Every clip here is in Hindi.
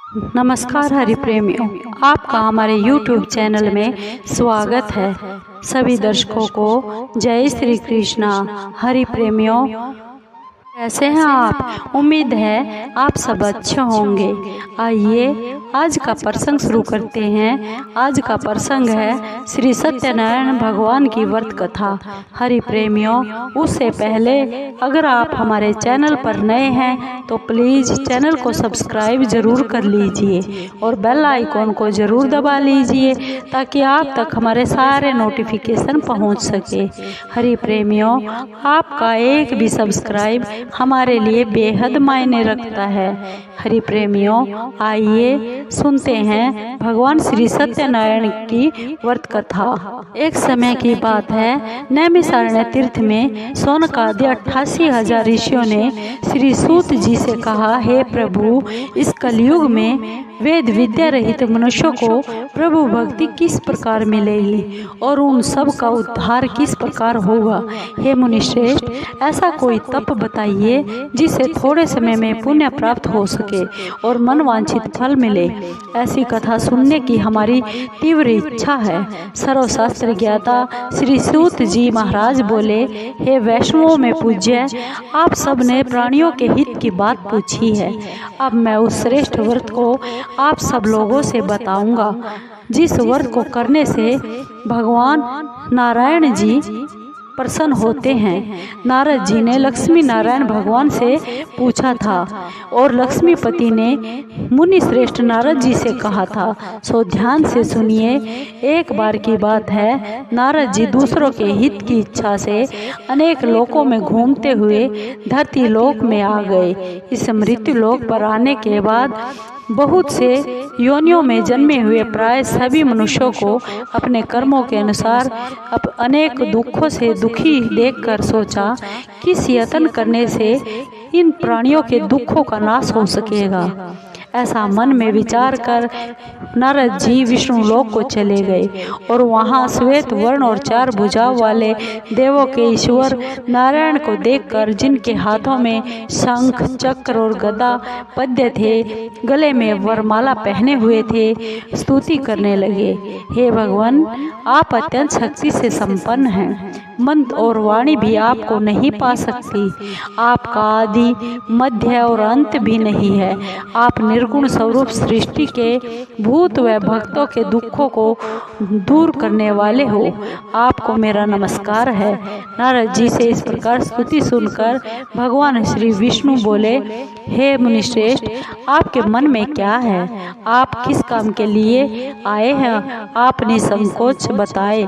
नमस्कार हरि प्रेमियों, आपका हमारे YouTube चैनल में स्वागत है। सभी दर्शकों को जय श्री कृष्णा। हरि प्रेमियों, कैसे हैं आप? उम्मीद है आप सब अच्छे होंगे। आइए आज का प्रसंग शुरू करते हैं। आज का प्रसंग है श्री सत्यनारायण भगवान की व्रत कथा। हरि प्रेमियों, उससे पहले अगर आप हमारे चैनल पर नए हैं तो प्लीज़ चैनल को सब्सक्राइब जरूर कर लीजिए और बेल आइकॉन को जरूर दबा लीजिए ताकि आप तक हमारे सारे नोटिफिकेशन पहुंच सके। हरि प्रेमियों, आपका एक भी सब्सक्राइब हमारे लिए बेहद मायने रखता है। हरि प्रेमियों, आइए सुनते हैं भगवान श्री सत्यनारायण की व्रत कथा। एक समय की बात है, नैमिषारण्य तीर्थ में शौनकादि 88,000 ऋषियों ने श्री सूत जी से कहा, हे प्रभु, इस कलयुग में वेद विद्या रहित मनुष्यों को प्रभु भक्ति किस प्रकार मिलेगी और उन सब का उद्धार किस प्रकार होगा। हे मुनिश्रेष्ठ, ऐसा कोई तप बताइए जिससे थोड़े समय में पुण्य प्राप्त हो सके और मनवांछित फल मिले। ऐसी कथा सुनने की हमारी तीव्र इच्छा है। सर्वशास्त्र ज्ञाता श्री सूत जी महाराज बोले, हे वैष्णवों में पूज्य, आप सब ने प्राणियों के हित की बात पूछी है। अब मैं उस श्रेष्ठ व्रत को आप सब लोगों से बताऊंगा जिस व्रत को करने से भगवान नारायण जी प्रसन्न होते हैं। नारद जी ने लक्ष्मी नारायण भगवान से पूछा था और लक्ष्मीपति ने मुनि श्रेष्ठ नारद जी से कहा था। सो ध्यान से सुनिए। एक बार की बात है, नारद जी दूसरों के हित की इच्छा से अनेक लोकों में घूमते हुए धरती लोक में आ गए। इस मृत्यु लोक पर आने के बाद बहुत से योनियों में जन्मे हुए प्राय सभी मनुष्यों को अपने कर्मों के अनुसार अनेक दुखों से दुखी देखकर सोचा, किस यत्न करने से इन प्राणियों के दुखों का नाश हो सकेगा। ऐसा मन में विचार कर नारद जी विष्णु लोक को चले गए और वहां श्वेत वर्ण और 4 भुजाओं वाले देवों के ईश्वर नारायण को देखकर, जिनके हाथों में शंख चक्र और गदा पद्य थे, गले में वरमाला पहने हुए थे, स्तुति करने लगे। हे भगवान, आप अत्यंत शक्ति से संपन्न हैं। मन और वाणी भी आपको नहीं पा सकती। आपका आदि मध्य और अंत भी नहीं है। आप निर्गुण स्वरूप सृष्टि के भूत व भक्तों के दुखों को दूर करने वाले हो। आपको मेरा नमस्कार है। नारद जी से इस प्रकार स्तुति सुनकर भगवान श्री विष्णु बोले, हे मुनिश्रेष्ठ, आपके मन में क्या है? आप किस काम के लिए आए हैं? आप निसंकोच बताए।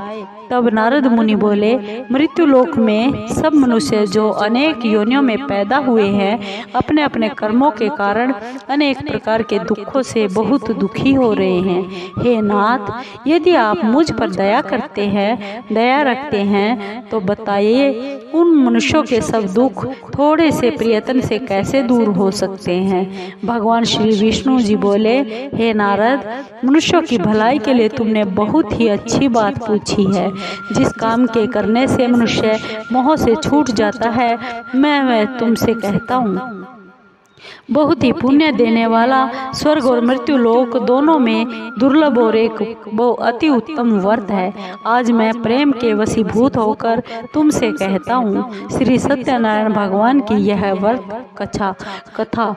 तब नारद मुनि बोले, मृत्यु लोक में सब मनुष्य जो अनेक योनियों में पैदा हुए हैं, अपने अपने कर्मों के कारण अनेक प्रकार के दुखों से बहुत दुखी हो रहे हैं। हे नाथ, यदि आप मुझ पर दया करते हैं, दया रखते हैं, तो बताइए उन मनुष्यों के सब दुख थोड़े से प्रयत्न से कैसे दूर हो सकते हैं। भगवान श्री विष्णु जी बोले, हे नारद, मनुष्यों की भलाई के लिए तुमने बहुत ही अच्छी बात पूछी है। जिस काम के करने से मनुष्य मोह से छूट जाता है, मैं तुमसे कहता हूँ, बहुत ही पुण्य देने वाला स्वर्ग और मृत्यु लोक दोनों में दुर्लभ और एक अति उत्तम व्रत है। आज मैं प्रेम के वशीभूत होकर तुमसे कहता हूँ, श्री सत्यनारायण भगवान की यह व्रत कथा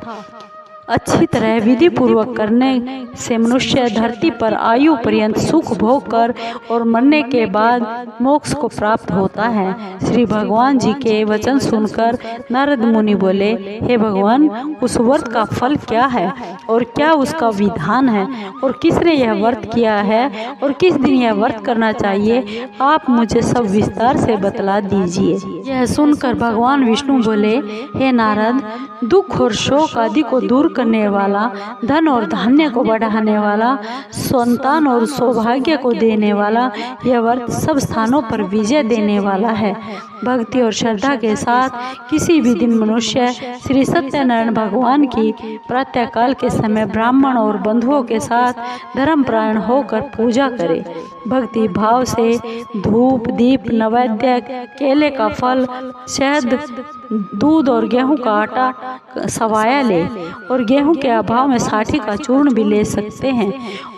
अच्छी तरह विधि पूर्वक करने से मनुष्य धरती पर आयु पर्यंत सुख भोग कर और मरने के बाद मोक्ष को प्राप्त होता है। श्री भगवान जी के वचन सुनकर नारद मुनि बोले, हे भगवान, उस व्रत का फल क्या है और क्या उसका विधान है और किसने यह व्रत किया है और किस दिन यह व्रत करना चाहिए, आप मुझे सब विस्तार से बतला दीजिए। यह सुनकर भगवान विष्णु बोले, हे नारद, दुख और शोक आदि को दूर करने वाला, धन और धान्य को बढ़ाने वाला, संतान और सौभाग्य को देने वाला, यह व्रत सब स्थानों पर विजय देने वाला है। भक्ति और श्रद्धा के साथ किसी भी दिन मनुष्य श्री सत्यनारायण भगवान की प्रातःकाल के समय ब्राह्मण और बंधुओं के साथ धर्मपरायण होकर पूजा करे। भक्ति भाव से धूप दीप नैवेद्य, केले का फल, शहद, दूध और गेहूं का आटा सवाया ले, और गेहूं के अभाव में साठी का चूर्ण भी ले सकते हैं,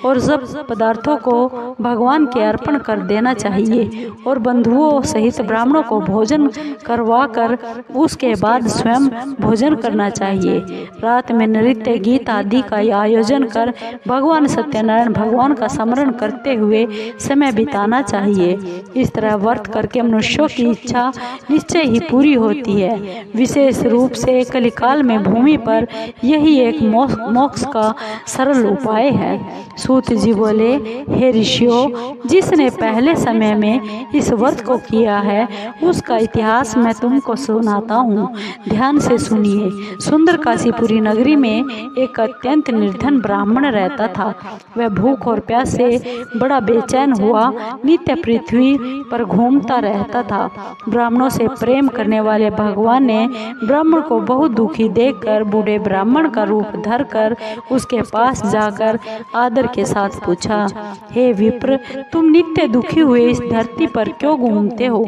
और सब पदार्थों को भगवान के अर्पण कर देना चाहिए, और बंधुओं सहित ब्राह्मणों को भोजन करवाकर उसके बाद स्वयं भोजन करना चाहिए। रात में नृत्य गीत आदि का आयोजन कर भगवान सत्यनारायण भगवान का स्मरण करते हुए समय बिताना चाहिए। इस तरह व्रत करके मनुष्यों की इच्छा निश्चय ही पूरी होती है। विशेष रूप से कलिकाल में भूमि पर यही एक मोक्ष का सरल उपाय है। सूत जी बोले, हे ऋषियों, जिसने पहले समय में इस व्रत को किया है उसका इतिहास मैं तुमको सुनाता हूँ, ध्यान से सुनिए। सुंदर काशीपुरी नगरी में एक अत्यंत निर्धन ब्राह्मण रहता था। वह भूख और प्यास से बड़ा बेचैन हुआ नित्य पृथ्वी पर घूमता रहता था। ब्राह्मणों से प्रेम करने वाले भगवान ने ब्राह्मण को बहुत दुखी देखकर बूढ़े ब्राह्मण का रूप धरकर उसके पास जाकर आदर के साथ पूछा, हे विप्र, तुम नित्य दुखी हुए इस धरती पर क्यों घूमते हो?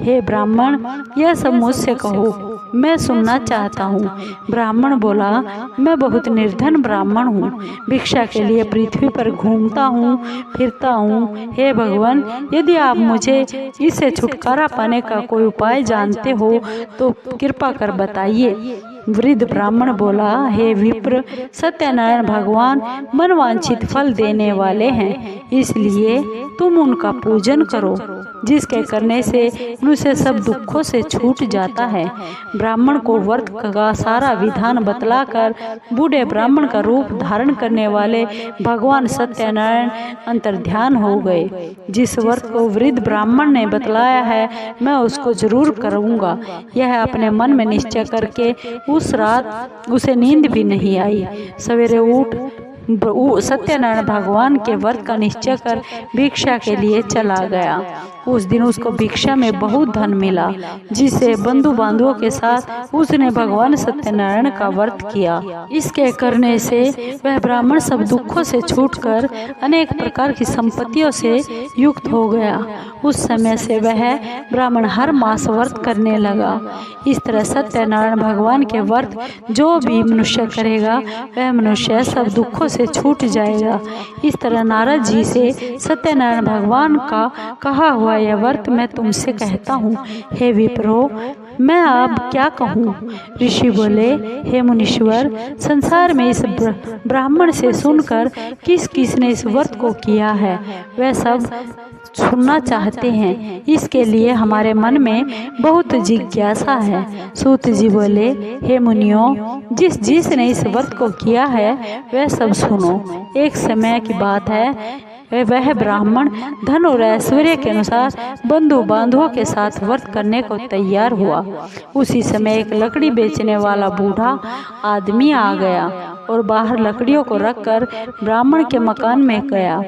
हे ब्राह्मण, यह सब मुझसे कहो, मैं सुनना चाहता हूँ। ब्राह्मण बोला, मैं बहुत निर्धन ब्राह्मण हूँ, भिक्षा के लिए पृथ्वी पर घूमता हूँ फिरता हूँ। हे भगवान, यदि आप मुझे इससे छुटकारा पाने का कोई उपाय जानते हो तो कृपा कर बताइए। वृद्ध ब्राह्मण बोला, हे विप्र, सत्यनारायण भगवान मनवांछित फल देने वाले हैं, इसलिए तुम उनका पूजन करो, जिसके करने से मनुष्य सब दुखों से छूट जाता है। ब्राह्मण को व्रत का सारा विधान बतलाकर बूढ़े ब्राह्मण का रूप धारण करने वाले भगवान सत्यनारायण अंतर्ध्यान हो गए। जिस व्रत को वृद्ध ब्राह्मण ने बतलाया है मैं उसको जरूर करूँगा, यह अपने मन में निश्चय करके उस रात उसे नींद भी नहीं आई। सवेरे उठ सत्यनारायण भगवान के व्रत का निश्चय कर भिक्षा के लिए चला गया। उस दिन उसको भिक्षा में बहुत धन मिला, जिससे बंधु बांधवों के साथ उसने भगवान सत्यनारायण का व्रत किया। इसके करने से वह ब्राह्मण सब दुखों से छूटकर अनेक प्रकार की संपत्तियों से युक्त हो गया। उस समय से वह ब्राह्मण हर मास व्रत करने लगा। इस तरह सत्यनारायण भगवान के व्रत जो भी मनुष्य करेगा वह मनुष्य सब दुखों से छूट जाएगा। इस तरह नारद जी से सत्यनारायण भगवान का कहा हुआ यह व्रत मैं तुमसे कहता हूँ। हे विप्रो, मैं अब क्या कहूँ? ऋषि बोले, हे मुनीश्वर, संसार में इस ब्राह्मण से सुनकर किस किस ने इस व्रत को किया है वह सब सुनना चाहते हैं, इसके लिए हमारे मन में बहुत जिज्ञासा है। सूत जी बोले, हे मुनियों, जिस ने इस व्रत को किया है वह सब सुनो। एक समय की बात है, वह ब्राह्मण धन और ऐश्वर्य के अनुसार बंधु बांधवों के साथ व्रत करने को तैयार हुआ। उसी समय एक लकड़ी बेचने वाला बूढ़ा आदमी आ गया और बाहर लकड़ियों को रखकर ब्राह्मण के मकान में गया।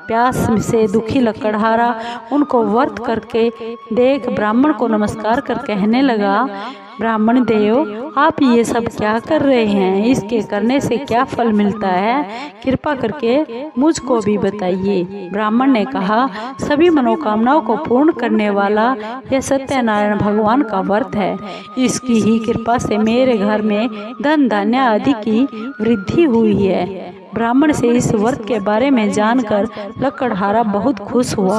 प्यास से दुखी लकड़हारा उनको व्रत करके देख ब्राह्मण को नमस्कार कर कहने लगा, ब्राह्मण देव, आप ये सब क्या कर रहे हैं? इसके करने से क्या फल मिलता है? कृपा करके मुझको भी बताइए। ब्राह्मण ने कहा, सभी मनोकामनाओं को पूर्ण करने वाला यह सत्यनारायण भगवान का व्रत है। इसकी ही कृपा से मेरे घर में धन धान्य आदि की वृद्धि हुई है। ब्राह्मण से इस व्रत के बारे में जानकर लकड़हारा बहुत खुश हुआ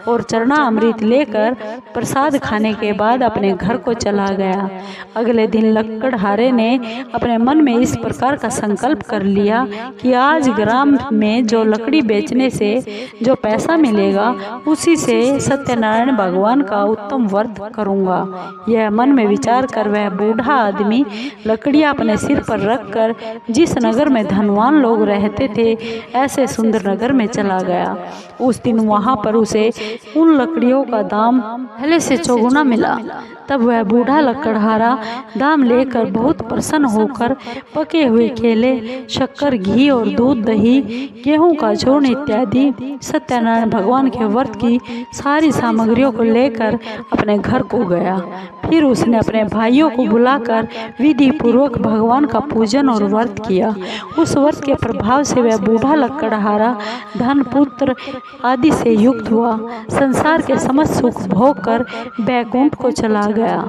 और चरणामृत लेकर प्रसाद खाने के बाद अपने घर को चला गया। अगले दिन लकड़हारे ने अपने मन में इस प्रकार का संकल्प कर लिया कि आज ग्राम में जो लकड़ी बेचने से जो पैसा मिलेगा उसी से सत्यनारायण भगवान का उत्तम व्रत करूंगा। यह मन में विचार कर वह बूढ़ा आदमी लकड़ियां अपने सिर पर रखकर जिस नगर में धनवान लोग रहते थे ऐसे सुंदर नगर में चला गया। उस दिन वहां पर उसे उन लकड़ियों का दाम पहले से चौगुना मिला। तब वह बूढ़ा लकड़हारा दाम लेकर बहुत प्रसन्न होकर पके हुए केले, शक्कर, घी और दूध, दही, गेहूं का चूर्ण इत्यादि सत्यनारायण भगवान के व्रत की सारी सामग्रियों को लेकर अपने घर को गया। फिर उसने अपने भाइयों को बुलाकर विधि पूर्वक भगवान का पूजन और व्रत किया। उस व्रत के प्रभाव स्वभाव से वह बूढ़ा लकड़हारा धन पुत्र आदि से युक्त हुआ संसार के समस्त सुख भोग कर बैकुंठ को चला गया।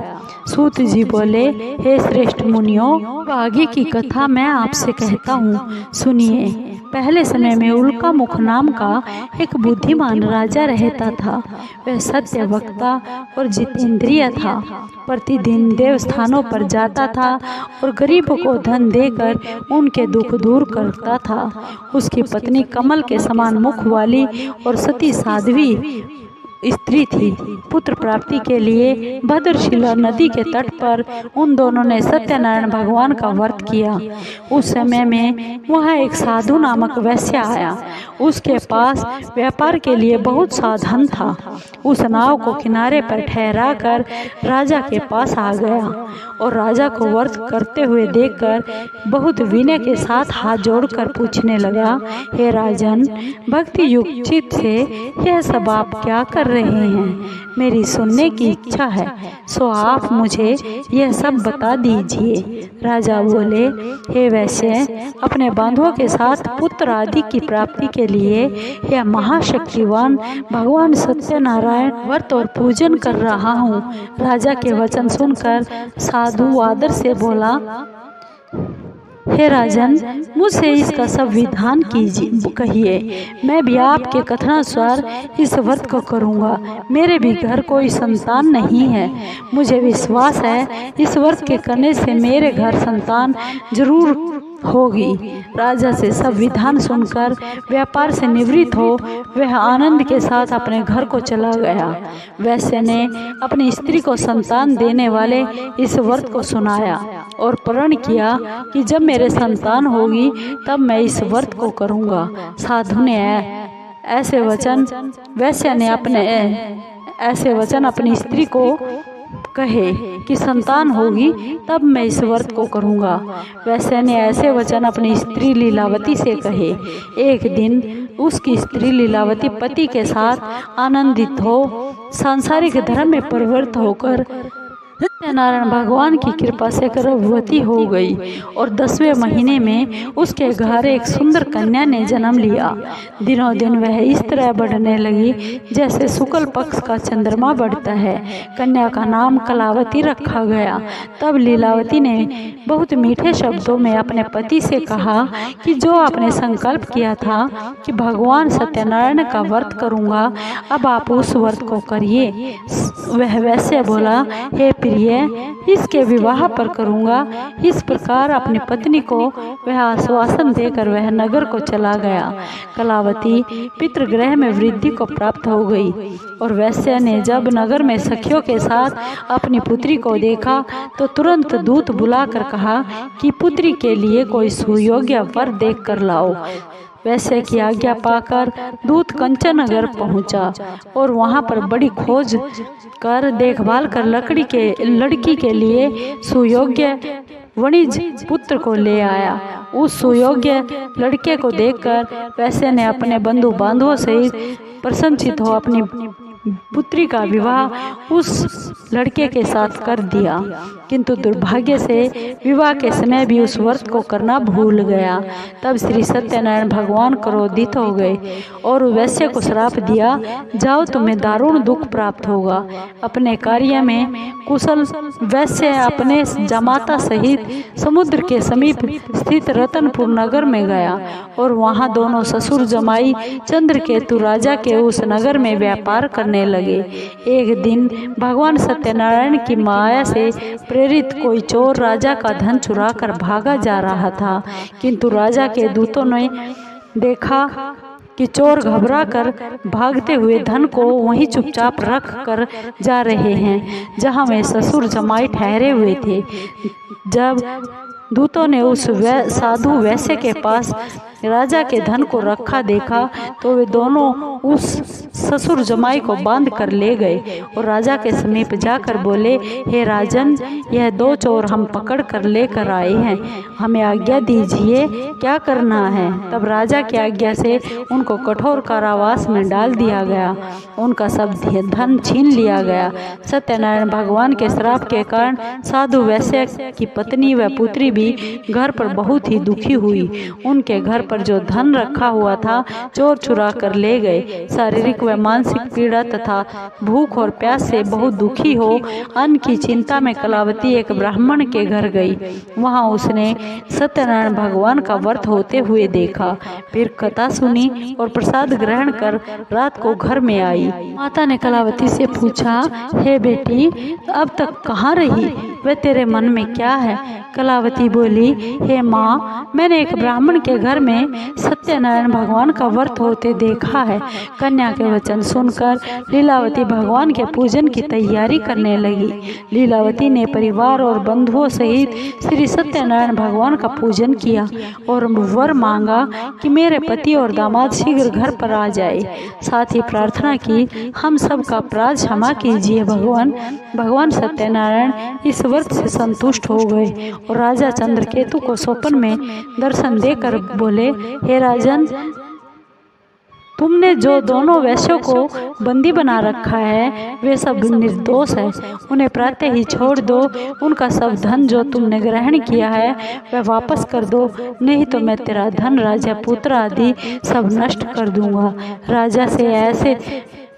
सूत जी बोले, हे श्रेष्ठ मुनियों, आगे की कथा मैं आपसे कहता हूँ, सुनिए। पहले समय में उल्का मुख नाम का एक बुद्धिमान राजा रहता था। वह सत्य वक्ता और जितेंद्रिय था। प्रतिदिन देवस्थानों पर जाता था और गरीबों को धन देकर उनके दुख दूर करता था। उसकी पत्नी कमल के समान मुख वाली और सती साध्वी स्त्री थी। पुत्र प्राप्ति के लिए भद्रशिला नदी के तट पर उन दोनों ने सत्यनारायण भगवान का व्रत किया। उस समय में वहाँ एक साधु नामक वैश्य आया। उसके पास व्यापार के लिए बहुत सा धन था। उस नाव को किनारे पर ठहरा कर राजा के पास आ गया और राजा को व्रत करते हुए देखकर बहुत विनय के साथ हाथ जोड़कर पूछने लगा, हे राजन, भक्ति युक्त चित्त से यह सब आप क्या कर रहे हैं? मेरी सुनने की इच्छा है, सो आप मुझे यह सब बता दीजिए। राजा बोले, हे वैश्य, अपने बंधुओं के साथ पुत्र आदि की प्राप्ति के लिए यह महाशक्तिवान भगवान सत्यनारायण व्रत और पूजन कर रहा हूँ। राजा के वचन सुनकर साधु आदर से बोला, हे राजन, मुझसे इसका सब विधान कीजिए, कहिए। मैं भी आपके कथनानुसार इस व्रत को करूँगा। मेरे भी घर कोई संतान नहीं है। मुझे विश्वास है इस व्रत के करने से मेरे घर संतान जरूर होगी। राजा से सब विधान सुनकर व्यापार से निवृत्त हो वह आनंद के साथ अपने घर को चला गया। वैश्य ने अपनी स्त्री को संतान देने वाले इस व्रत को सुनाया और प्रण किया कि जब मेरे संतान होगी तब मैं इस व्रत को करूँगा। साधु ने ऐसे वचन अपनी स्त्री को कहे कि संतान होगी तब मैं इस व्रत को करूँगा। वैश्य ने ऐसे वचन अपनी स्त्री लीलावती से कहे। एक दिन उसकी स्त्री लीलावती पति के साथ आनंदित हो सांसारिक धर्म में प्रवृत्त होकर सत्यनारायण भगवान की कृपा से गर्भवती हो गई और 10वें महीने में उसके घर एक सुंदर कन्या ने जन्म लिया। दिनों दिन वह इस तरह बढ़ने लगी जैसे शुक्ल पक्ष का चंद्रमा बढ़ता है। कन्या का नाम कलावती रखा गया। तब लीलावती ने बहुत मीठे शब्दों में अपने पति से कहा कि जो आपने संकल्प किया था कि भगवान सत्यनारायण का व्रत करूँगा, अब आप उस व्रत को करिए। वह वैसे बोला, हे प्रिय, इसके विवाह पर करूँगा। इस प्रकार अपनी पत्नी को वह आश्वासन देकर वह नगर को चला गया। कलावती पितृगृह में वृद्धि को प्राप्त हो गई और वैश्य ने जब नगर में सखियों के साथ अपनी पुत्री को देखा तो तुरंत दूत बुलाकर कहा कि पुत्री के लिए कोई सुयोग्य वर देख कर लाओ। वैश्य की आज्ञा पाकर दूत कंचन नगर पहुंचा और वहां पर बड़ी खोज कर देखभाल कर लड़की के लिए सुयोग्य वणिज पुत्र को ले आया। उस सुयोग्य लड़के को देखकर वैश्य ने अपने बंधु बांधवों सहित प्रसन्नचित हो अपनी पुत्री का विवाह उस लड़के के साथ कर दिया, किंतु दुर्भाग्य से विवाह के समय भी उस व्रत को करना भूल गया। तब श्री सत्यनारायण भगवान क्रोधित हो गए और वैश्य को श्राप दिया, जाओ तुम्हें दारुण दुख प्राप्त होगा। अपने कार्य में कुशल वैश्य अपने जमाता सहित समुद्र के समीप स्थित रतनपुर नगर में गया और वहां दोनों ससुर जमाई चंद्रकेतु राजा के उस नगर में व्यापार करने लगे। एक दिन भगवान सत्यनारायण की माया से प्रेरित कोई चोर राजा का धन चुरा कर भागा जा रहा था, किंतु राजा के दूतों ने देखा कि चोर घबरा कर भागते हुए धन को वहीं चुपचाप रख कर जा रहे हैं जहां वे ससुर जमाई ठहरे हुए थे। जब दूतों ने उस साधु वैश्य के पास राजा के धन को रखा देखा तो वे दोनों उस ससुर जमाई को बांध कर ले गए और राजा के समीप जाकर बोले, हे राजन, यह 2 चोर हम पकड़ कर लेकर आए हैं, हमें आज्ञा दीजिए, क्या करना है। तब राजा की आज्ञा से उनको कठोर कारावास में डाल दिया गया, उनका सब धन छीन लिया गया। सत्यनारायण भगवान के श्राप के कारण साधु वैश्य की पत्नी व पुत्री भी घर पर बहुत ही दुखी हुई। उनके घर पर जो धन रखा हुआ था चोर चुरा कर ले गए। शारीरिक व मानसिक पीड़ा तथा भूख और प्यास से बहुत दुखी हो अन्न की चिंता में कलावती एक ब्राह्मण के घर गई। वहां उसने सत्यनारायण भगवान का व्रत होते हुए देखा, फिर कथा सुनी और प्रसाद ग्रहण कर रात को घर में आई। माता ने कलावती से पूछा, हे बेटी, अब तक कहाँ रही, वह तेरे मन में क्या है। कलावती बोली, हे माँ, मैंने एक ब्राह्मण के घर में सत्यनारायण भगवान का व्रत होते देखा है। कन्या के वचन सुनकर लीलावती भगवान के पूजन की तैयारी करने लगी। लीलावती ने परिवार और बंधुओं सहित श्री सत्यनारायण भगवान का पूजन किया और वर मांगा कि मेरे पति और दामाद शीघ्र घर पर आ जाए। साथ ही प्रार्थना की, हम सब का अपराध क्षमा कीजिए भगवान। भगवान सत्यनारायण इस व्रत से संतुष्ट हो गए और राजा चंद्रकेतु को स्वप्न में दर्शन देकर बोले, हे राजन, तुमने जो दोनों वैश्यों को बंदी बना रखा है वे सब निर्दोष है, उन्हें प्रातः ही छोड़ दो। उनका सब धन जो तुमने ग्रहण किया है वह वापस कर दो, नहीं तो मैं तेरा धन, राजा, पुत्र आदि सब नष्ट कर दूंगा।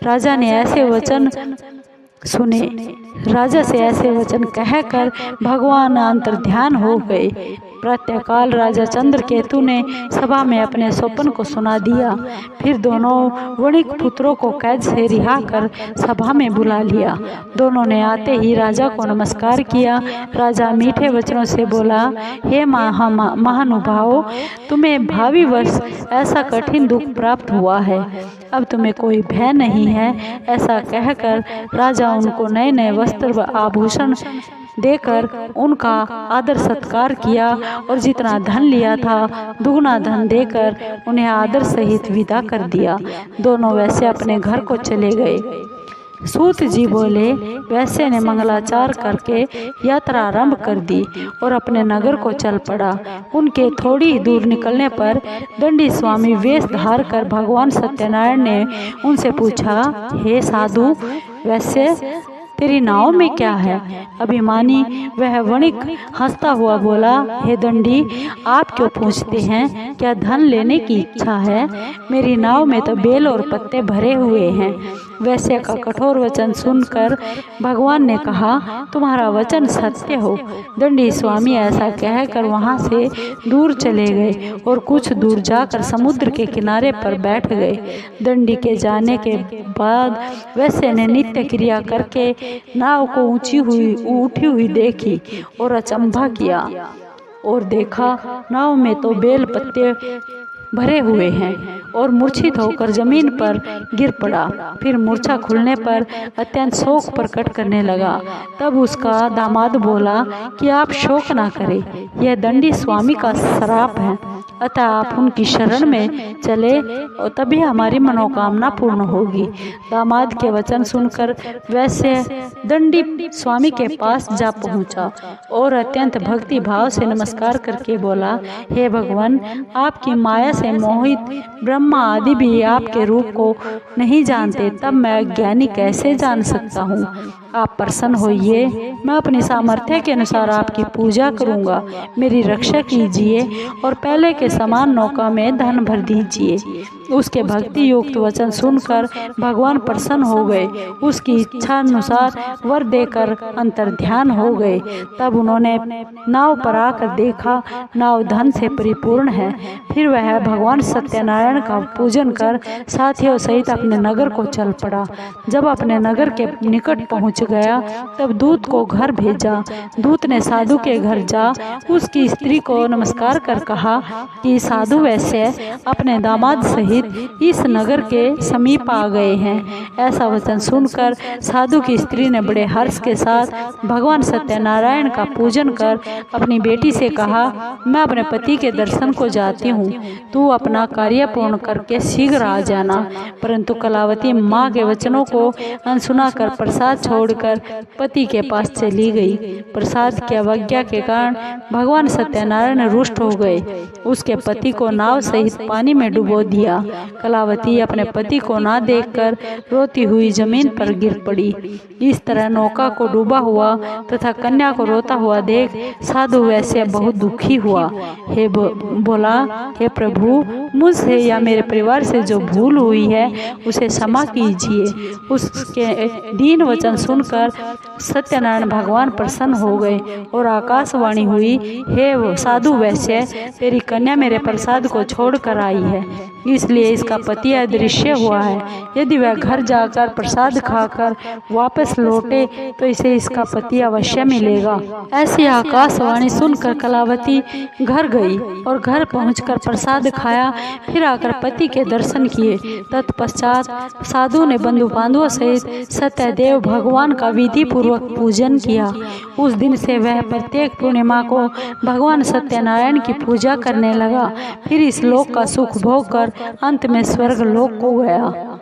राजा ने ऐसे वचन सुने। राजा से ऐसे वचन कहकर भगवान अंतर्ध्यान हो गए। प्रातःकाल राजा चंद्रकेतु ने सभा में अपने स्वप्न को सुना दिया। फिर दोनों वणिक पुत्रों को कैद से रिहा कर सभा में बुला लिया। दोनों ने आते ही राजा को नमस्कार किया। राजा मीठे वचनों से बोला, हे महानुभाव, तुम्हें भावी वर्ष ऐसा कठिन दुख प्राप्त हुआ है, अब तुम्हें कोई भय नहीं है। ऐसा कहकर राजा उनको नए नए वस्त्र व आभूषण देकर उनका आदर सत्कार किया और जितना धन लिया था दुगना धन देकर उन्हें आदर सहित विदा कर दिया। दोनों वैसे अपने घर को चले गए। सूत जी बोले, वैसे ने मंगलाचार करके यात्रा आरंभ कर दी और अपने नगर को चल पड़ा। उनके थोड़ी ही दूर निकलने पर दंडी स्वामी वेश धार कर भगवान सत्यनारायण ने उनसे पूछा, हे साधु वैसे, तेरी नाव में क्या है। अभिमानी वह वणिक हंसता हुआ बोला, हे दंडी, आप क्यों पूछते हैं, क्या धन लेने की इच्छा है। मेरी नाव में तो बेल और पत्ते भरे हुए हैं। वैश्य का कठोर वचन सुनकर भगवान ने कहा, तुम्हारा वचन सत्य हो। दंडी स्वामी ऐसा कहकर वहां से दूर चले गए और कुछ दूर जाकर समुद्र के किनारे पर बैठ गए। दंडी के जाने के बाद वैश्य ने नित्य क्रिया करके नाव को उठी हुई देखी और अचंभा किया और देखा नाव में तो बेल पत्ते भरे हुए हैं और मूर्छित होकर जमीन पर गिर पड़ा। फिर मूर्छा खुलने पर अत्यंत शोक प्रकट करने लगा। तब उसका दामाद बोला कि आप शोक ना करें, यह दंडी स्वामी का श्राप है, अतः आप उनकी शरण में चले और तभी हमारी मनोकामना पूर्ण होगी। दामाद के वचन सुनकर वैसे दंडी स्वामी के पास जा पहुंचा और अत्यंत भक्ति भाव से नमस्कार करके बोला, हे भगवान, आपकी माया से मोहित ब्रह्मा आदि भी आपके रूप को नहीं जानते, तब मैं अज्ञानी कैसे जान सकता हूँ। आप प्रसन्न होइए, मैं अपनी सामर्थ्य के अनुसार आपकी पूजा करूँगा। मेरी रक्षा कीजिए और पहले के समान नौका में धन भर दीजिए। उसके भक्ति युक्त वचन सुनकर भगवान प्रसन्न हो गए, उसकी इच्छा अनुसार वर देकर अंतर्ध्यान हो गए। तब उन्होंने नाव पर आकर देखा, नाव धन से परिपूर्ण है। फिर वह भगवान सत्यनारायण का पूजन कर साथियों सहित अपने नगर को चल पड़ा। जब अपने नगर के निकट पहुंच गया तब दूत को घर भेजा। दूत ने साधु के घर जा उसकी स्त्री को नमस्कार कर कहा, कि साधु वैश्य अपने दामाद सहित इस नगर के समीप आ गए हैं। ऐसा वचन सुनकर साधु की स्त्री ने बड़े हर्ष के साथ भगवान सत्यनारायण का पूजन कर अपनी बेटी से कहा, मैं अपने पति के दर्शन को जाती हूँ, तू अपना कार्य पूर्ण करके शीघ्र आ जाना। परंतु कलावती माँ के वचनों को अनसुना कर प्रसाद छोड़कर पति के पास चली गई। प्रसाद की अवज्ञा के कारण भगवान सत्यनारायण रुष्ट हो गए। उसके पति को नाव सहित पानी में डुबो दिया। कलावती अपने पति को ना देखकर रोती हुई जमीन पर गिर पड़ी। इस तरह नौका को डूबा हुआ तथा कन्या को रोता हुआ देख साधु वैश्य बहुत दुखी हुआ। बोला, हे प्रभु, मुझसे या मेरे परिवार से जो भूल हुई है उसे क्षमा कीजिए। उसके दीन वचन सुनकर सत्यनारायण भगवान प्रसन्न हो गए और आकाशवाणी हुई, हे साधु वैश्य, तेरी कन्या मेरे प्रसाद को छोड़ कर आई है, इसलिए इसका पति अदृश्य हुआ है। यदि वह घर जाकर प्रसाद खाकर वापस लौटे तो इसे इसका पति अवश्य मिलेगा। ऐसी आकाशवाणी सुनकर कलावती घर गई और घर पहुंचकर प्रसाद खाया, फिर आकर पति के दर्शन किए। तत्पश्चात साधु ने बंधु बांधवों सहित सत्यदेव भगवान का विधि पूर्वक पूजन किया। उस दिन से वह प्रत्येक पूर्णिमा को भगवान सत्यनारायण की पूजा करने लगा। फिर इस लोक का सुख भोग कर अंत में स्वर्ग लोक को गया।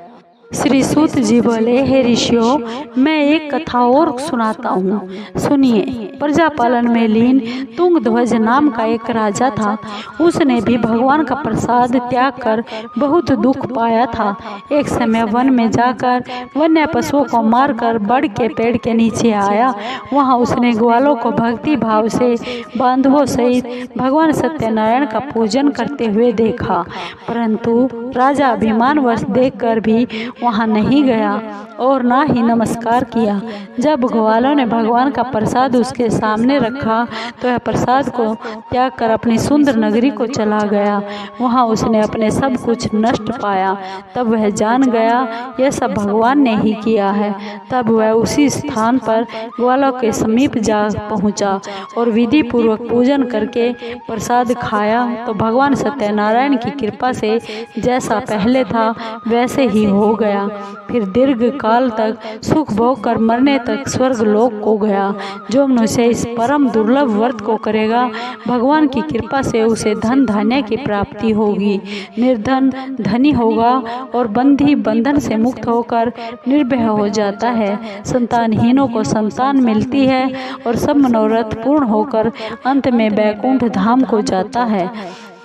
श्री सूत जी बोले, हे ऋषियों, मैं एक कथा और सुनाता हूँ, सुनिए। प्रजा पालन में लीन तुंगध्वज नाम का एक राजा था। उसने भी भगवान का प्रसाद त्याग कर बहुत दुख पाया था। एक समय वन में जाकर वन्य पशुओं को मारकर बड़ के पेड़ के नीचे आया। वहाँ उसने ग्वालों को भक्ति भाव से बांधवों सहित भगवान सत्यनारायण का पूजन करते हुए देखा, परंतु राजा अभिमानवश देखकर भी वहाँ नहीं गया और ना ही नमस्कार किया। जब ग्वालों ने भगवान का प्रसाद उसके सामने रखा तो वह प्रसाद को त्याग कर अपनी सुंदर नगरी को चला गया। वहाँ उसने अपने सब कुछ नष्ट पाया। तब वह जान गया यह सब भगवान ने ही किया है। तब वह उसी स्थान पर ग्वालों के समीप जा पहुँचा और विधि पूर्वक पूजन करके प्रसाद खाया तो भगवान सत्यनारायण की कृपा से जैसा पहले था वैसे ही हो गया। फिर दीर्घ काल तक सुख भोग कर मरने तक स्वर्ग लोक को गया। जो मनुष्य इस परम दुर्लभ व्रत को करेगा, भगवान की कृपा से उसे धन धान्य की प्राप्ति होगी, निर्धन धनी होगा और बंधी बंधन से मुक्त होकर निर्भय हो जाता है। संतानहीनों को संतान मिलती है और सब मनोरथ पूर्ण होकर अंत में बैकुंठ धाम को जाता है।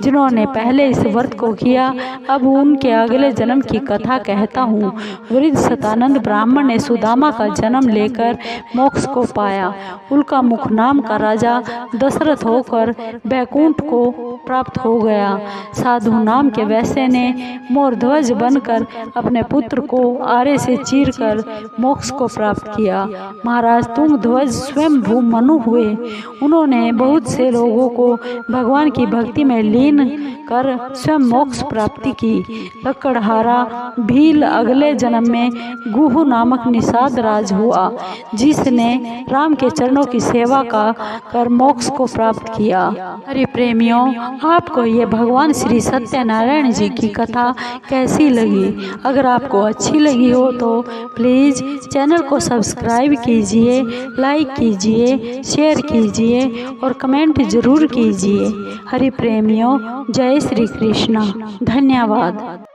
जिन्होंने पहले इस व्रत को किया, अब उनके अगले जन्म की कथा कहता हूँ। वृद्ध सतानंद ब्राह्मण ने सुदामा का जन्म लेकर मोक्ष को पाया। उल्का मुख नाम का राजा दशरथ होकर बैकुंठ को प्राप्त हो गया। साधु नाम के वैश्य ने मोरध्वज बनकर अपने पुत्र को आरे से चीरकर मोक्ष को प्राप्त किया। महाराज तुंगध्वज स्वयं भू मनु हुए। उन्होंने बहुत से लोगों को भगवान की भक्ति में लीन कर स्वयं मोक्ष प्राप्ति की। लकड़हारा भील अगले जन्म में गुहु नामक निषाद राज हुआ, जिसने राम के चरणों की सेवा का कर मोक्ष को प्राप्त किया। हरि प्रेमियों, आपको ये भगवान श्री सत्यनारायण जी की कथा कैसी लगी? अगर आपको अच्छी लगी हो तो प्लीज़ चैनल को सब्सक्राइब कीजिए, लाइक कीजिए, शेयर कीजिए और कमेंट जरूर कीजिए। हरि प्रेमियों, जय श्री कृष्णा। धन्यवाद।